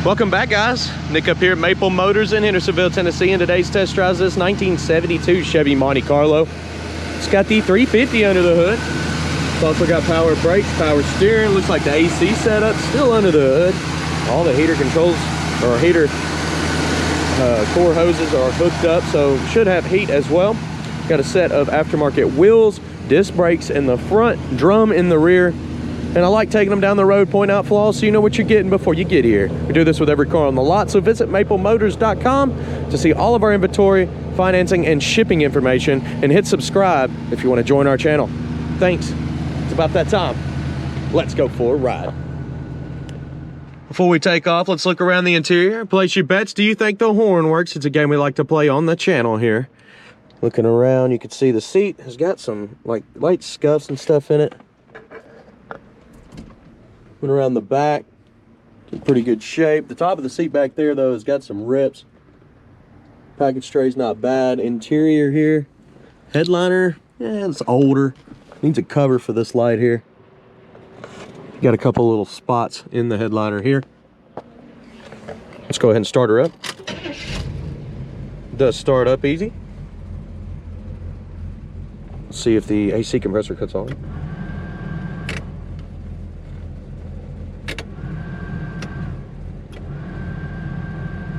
Welcome back, guys. Nick up here at Maple Motors in Hendersonville, Tennessee, and today's test drive is this 1972 Chevy Monte Carlo. It's got the 350 under the hood. It's also got power brakes, power steering. Looks like the AC setup still under the hood. All the heater controls or heater core hoses are hooked up, so should have heat as well. Got a set of aftermarket wheels, disc brakes in the front, drum in the rear. And I like taking them down the road, point out flaws so you know what you're getting before you get here. We do this with every car on the lot, so visit maplemotors.com to see all of our inventory, financing, and shipping information, and hit subscribe if you want to join our channel. Thanks. It's about that time. Let's go for a ride. Before we take off, let's look around the interior. Place your bets. Do you think the horn works? It's a game we like to play on the channel here. Looking around, you can see the seat has got some like light scuffs and stuff in it. Went around the back, in pretty good shape. The top of the seat back there, though, has got some rips. Package tray's not bad. Interior here, headliner, yeah, it's older. Needs a cover for this light here. Got a couple little spots in the headliner here. Let's go ahead and start her up. It does start up easy. Let's see if the AC compressor cuts on.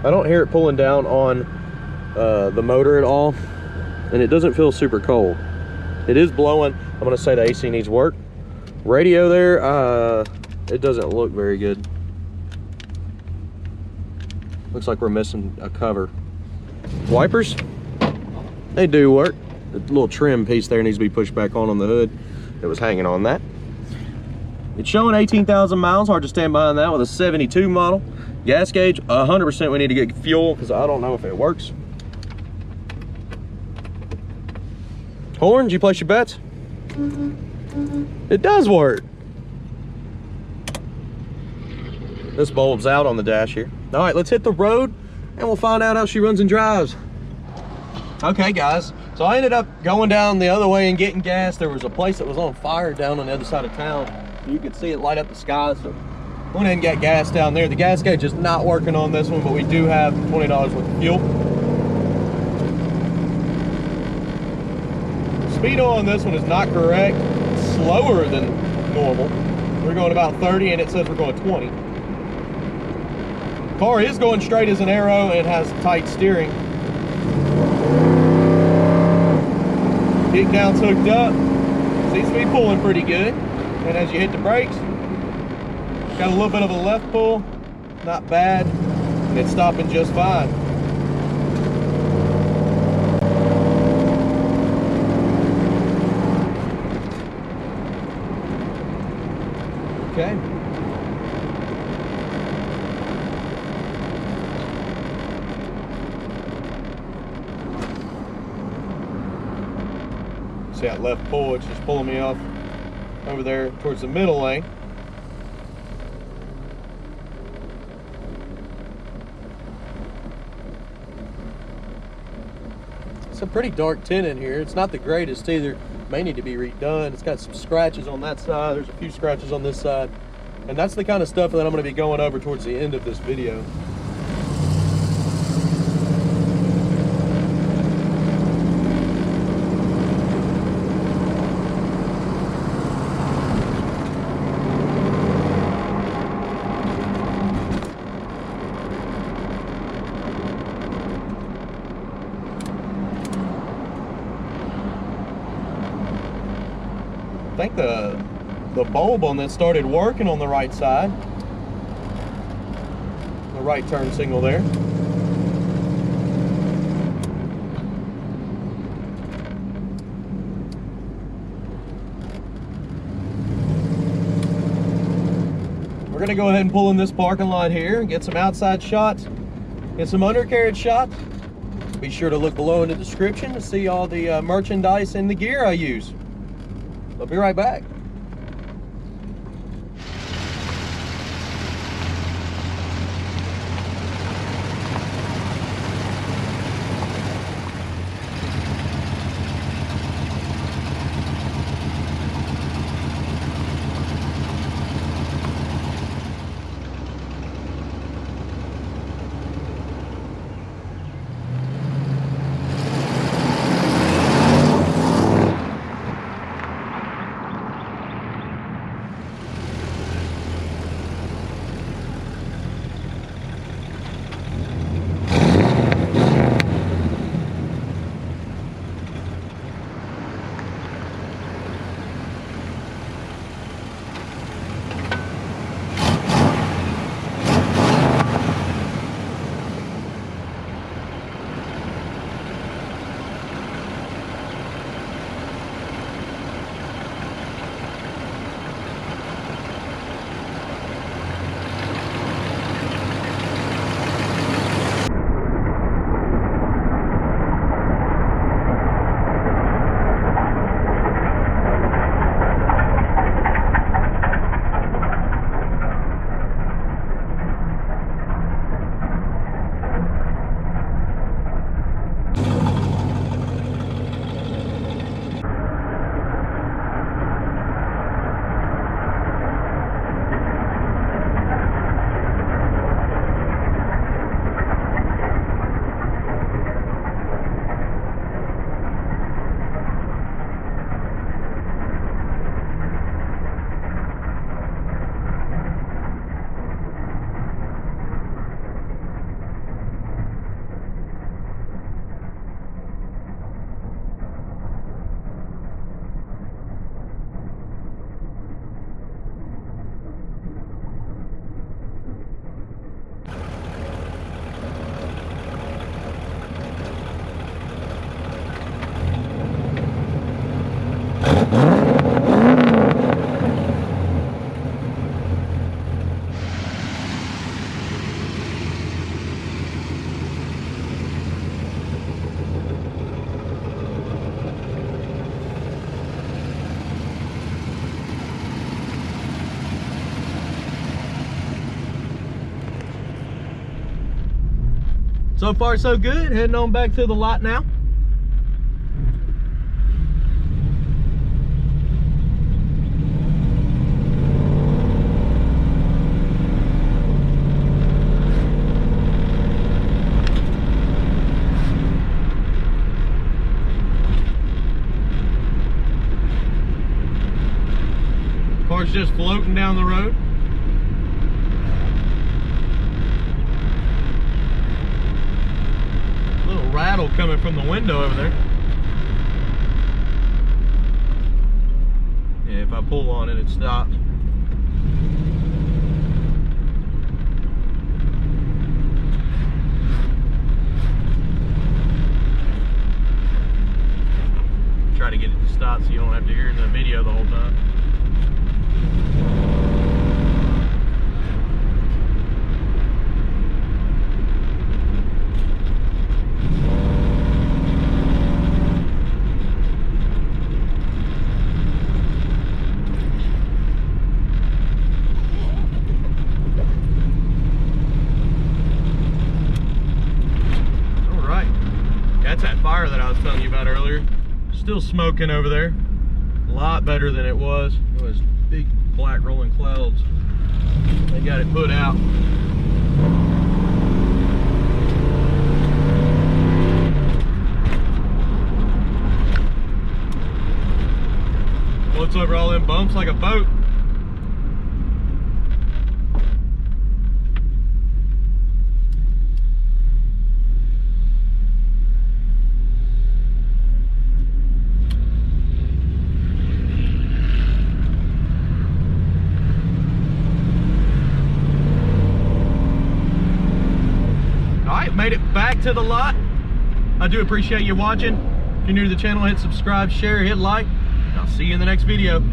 I don't hear it pulling down on the motor at all, and it doesn't feel super cold. It is blowing. I'm gonna say the AC needs work. Radio there, it doesn't look very good. Looks like we're missing a cover. Wipers, they do work. The little trim piece there needs to be pushed back on the hood. It was hanging on that. It's showing 18,000 miles. Hard to stand behind that with a 72 model. Gas gauge, 100% we need to get fuel because I don't know if it works. Horn, did you place your bets? It does work. This bulb's out on the dash here. All right, let's hit the road and we'll find out how she runs and drives. Okay, guys, so I ended up going down the other way and getting gas. There was a place that was on fire down on the other side of town. You could see it light up the sky, so went in and got gas down there. The gas gauge is not working on this one, but we do have $20 worth of fuel. Speedo on this one is not correct. It's slower than normal. We're going about 30 and it says we're going 20. Car is going straight as an arrow and has tight steering. Kick down's hooked up. Seems to be pulling pretty good. And as you hit the brakes, got a little bit of a left pull, not bad, and it's stopping just fine. Okay. See that left pull, it's just pulling me off over there towards the middle lane. It's a pretty dark tint in here. It's not the greatest either. May need to be redone. It's got some scratches on that side. There's a few scratches on this side. And that's the kind of stuff that I'm going to be going over towards the end of this video. I think the bulb on this started working on the right side. The right turn signal there. We're gonna go ahead and pull in this parking lot here and get some outside shots, get some undercarriage shots. Be sure to look below in the description to see all the merchandise and the gear I use. I'll be right back. So far so good, heading on back to the lot now. Car's just floating down the road. Rattle coming from the window over there. Yeah, if I pull on it, it stops. Try to get it to stop so you don't have to hear the video the whole time. That's that fire that I was telling you about earlier. Still smoking over there. A lot better than it was. It was big black rolling clouds. They got it put out. Floats over all them bumps like a boat. Made it back to the lot. I do appreciate you watching. If you're new to the channel, hit subscribe, share, hit like, and I'll see you in the next video.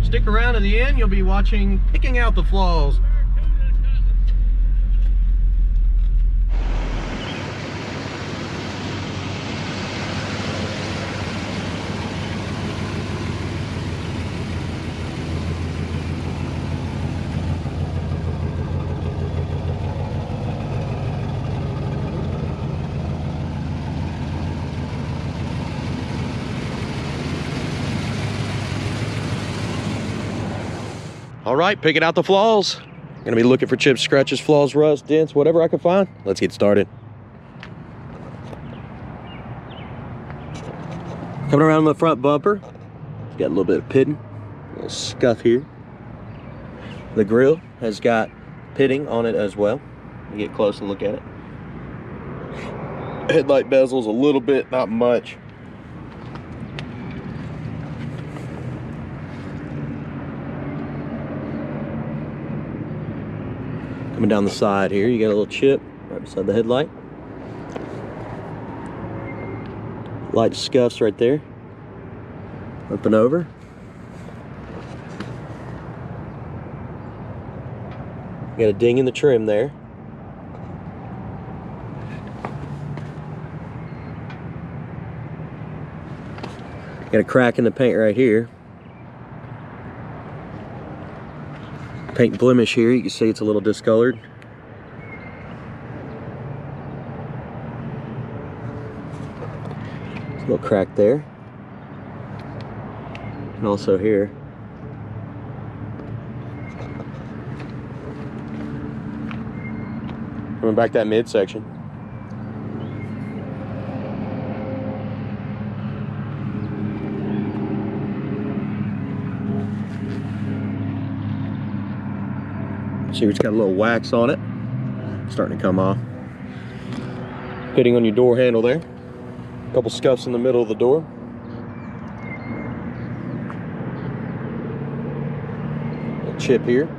Stick around to the end. You'll be watching picking out the flaws. All right, picking out the flaws. Gonna be looking for chips, scratches, flaws, rust, dents, whatever I can find. Let's get started. Coming around the front bumper, got a little bit of pitting, a little scuff here. The grill has got pitting on it as well. You get close and look at it. Headlight bezels a little bit, not much. Coming down the side here, you got a little chip right beside the headlight. Light scuffs right there. Up and over. Got a ding in the trim there. Got a crack in the paint right here. Paint blemish here, you can see it's a little discolored. There's a little crack there. And also here. Coming back that midsection. See, it's got a little wax on it, starting to come off. Pitting on your door handle there. A couple scuffs in the middle of the door. A chip here.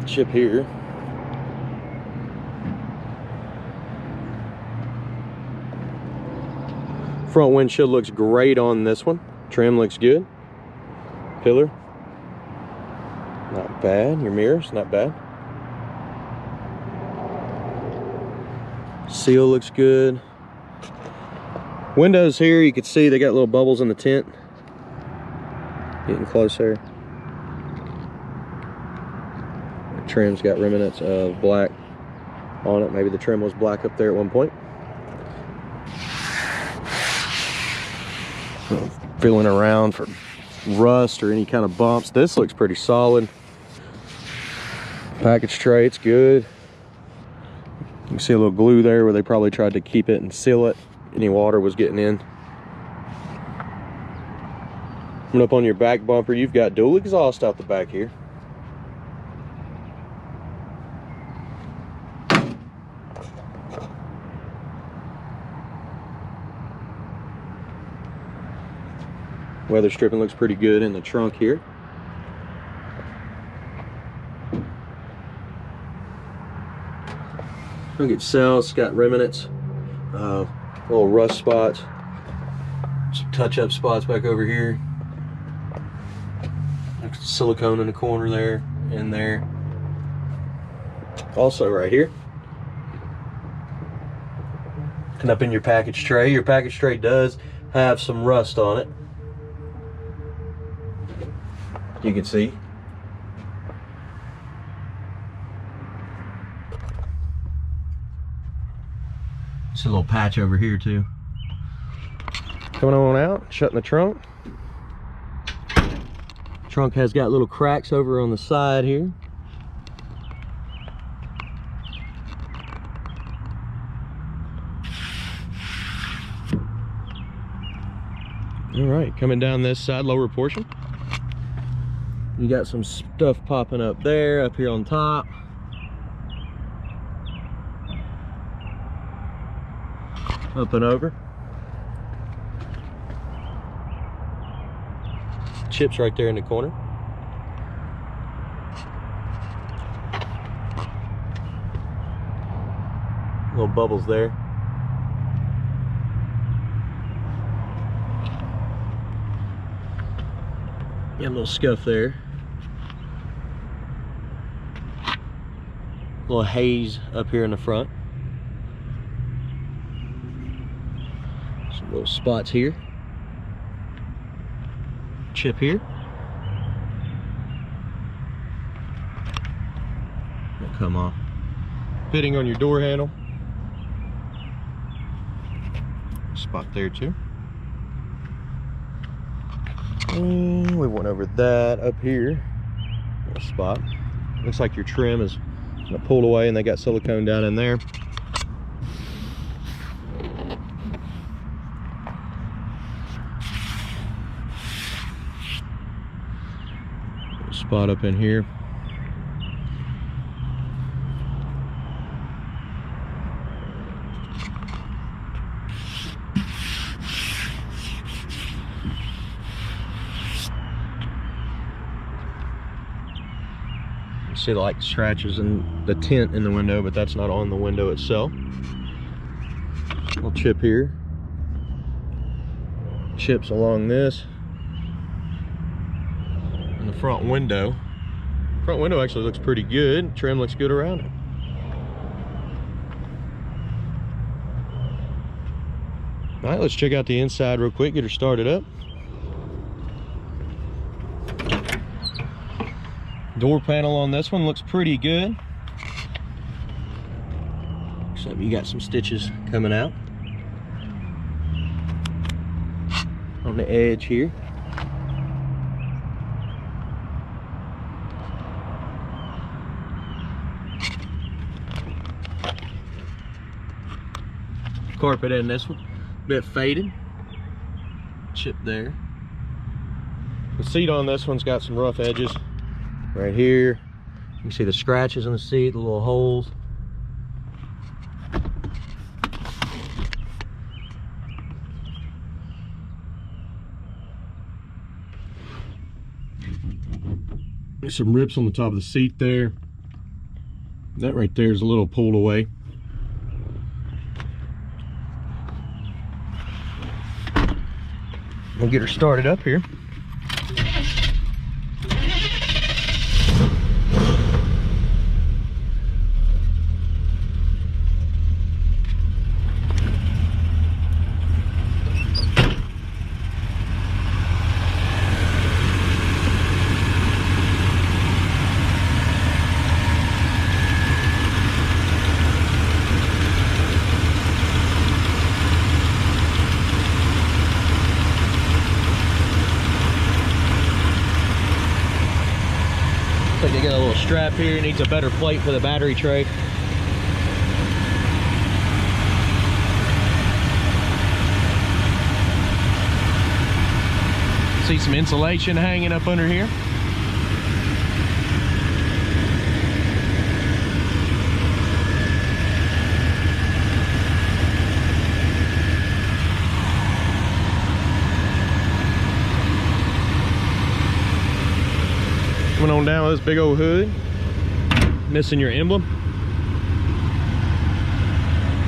Chip here. Front windshield looks great on this one. Trim looks good. Pillar, not bad. Your mirrors, not bad. Seal looks good. Windows here, you can see they got little bubbles in the tint. Getting closer. The trim's got remnants of black on it. Maybe the trim was black up there at one point. Feeling around for rust or any kind of bumps. This looks pretty solid. Package tray, it's good. You can see a little glue there where they probably tried to keep it and seal it. Any water was getting in. Coming up on your back bumper, you've got dual exhaust out the back here. Weather stripping looks pretty good in the trunk here. Trunk itself, it's got remnants, little rust spots, some touch-up spots back over here. Silicone in the corner there, and there. Also right here. And up in your package tray. Your package tray does have some rust on it. You can see. It's a little patch over here too. Coming on out, shutting the trunk. Trunk has got little cracks over on the side here. All right, coming down this side, lower portion. You got some stuff popping up there, up here on top. Up and over. Chips right there in the corner. Little bubbles there. Got a little scuff there. Little haze up here in the front. Some little spots here. Chip here. It'll come off. Fitting on your door handle. Spot there too. And we went over that up here. A spot. Looks like your trim is pulled away and they got silicone down in there. Spot up in here. See the like scratches and the tint in the window, but that's not on the window itself. Little chip here. Chips along this. And the front window. Front window actually looks pretty good. Trim looks good around it. All right, let's check out the inside real quick, get her started up. Door panel on this one looks pretty good. Except you got some stitches coming out on the edge here. Carpet in this one, a bit faded. Chip there. The seat on this one's got some rough edges. Right here, you can see the scratches in the seat, the little holes. There's some rips on the top of the seat there. That right there is a little pulled away. We'll get her started up here. Looks like they got a little strap here. It needs a better plate for the battery tray. See some insulation hanging up under here. Coming on down with this big old hood. Missing your emblem.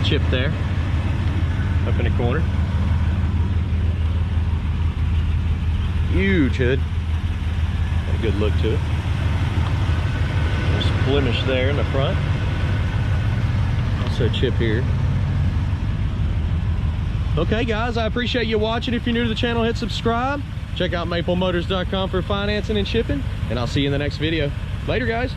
Chip there. Up in the corner. Huge hood. Got a good look to it. There's a blemish there in the front. Also a chip here. Okay guys, I appreciate you watching. If you're new to the channel, hit subscribe. Check out maplemotors.com for financing and shipping, and I'll see you in the next video. Later guys.